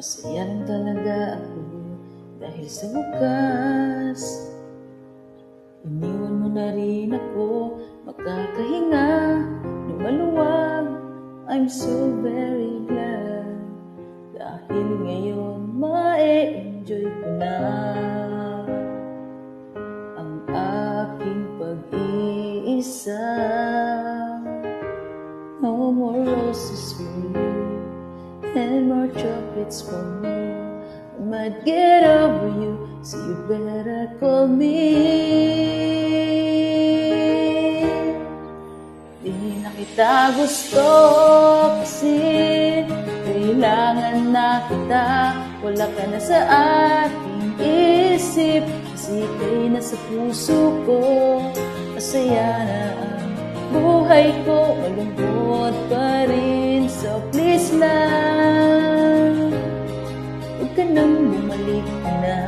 masaya rin talaga ako dahil sa wakas iniwan mo na rin ako makakahinga ng maluwag. I'm so very glad dahil ngayon ma-enjoy ko na ang aking pag-iisa. No more roses for you and more chocolates for me. I might get over you, so you better call me. Di na kita gusto kasi kailangan na kita. Wala ka na sa aking isip kasi ika'y nasa puso ko. Masaya na ang buhay ko, malungkot pa rin. So please lang, huwag ka nang bumalik na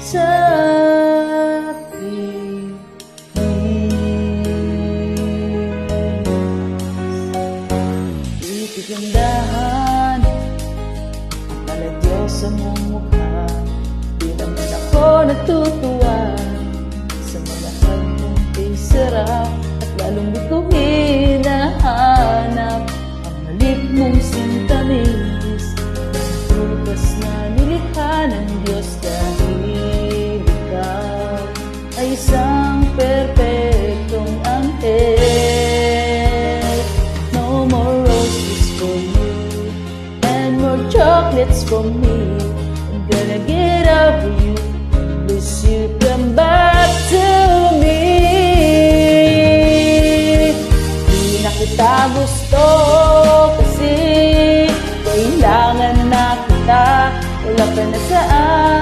sa akin. Itigandahan ang paladyosa mong mukha. Di naman ako natutuwa sa mga hagmong kay sarap. Lalong di ko hinahanap ang halik mong sintamis, ang prutas na nilikha ng Diyos dahil ikaw ay isang perpektong anghel. No more roses for you and more chocolates for me. I'm gonna get over you, please you come back to me. Kita gusto kasi kailangan na kita. Wala ka na sa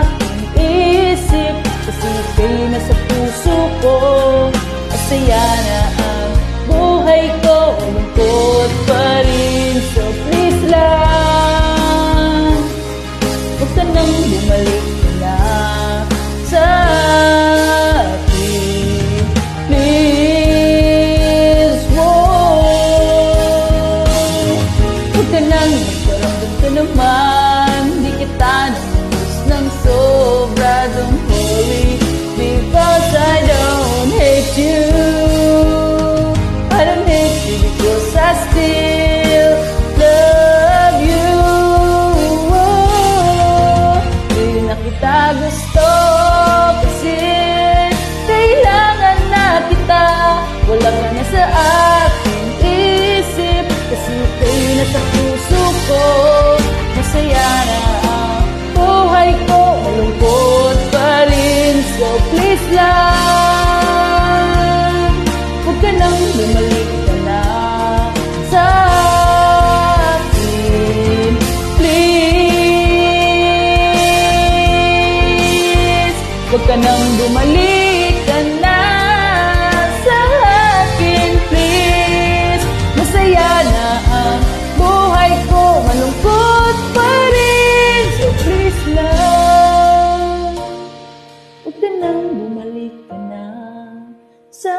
aking isip kasi ika'y nasa puso ko. Masaya na ang buhay ko, malungkot pa rin. So please lang, huwag ka nang bumalik na sa akin. Please, magparamdam ka naman. Di kita namiss ng sobra. Don't worry, because I don't hate you. I don't hate you because I still love you. Di na kita gusto kasi kailangan na kita. Wala ka na sa aking isip kasi ika'y nasa puso ko. Masaya na ang buhay ko, malungkot pa rin. So please lang, huwag ka nang bumalik ka na sa akin. Please, huwag ka nang bumalik ka na sa akin. Please, masaya na ang buhay ko, malungkot pa rin. So please lang, huwag ka nang bumalik ka na sa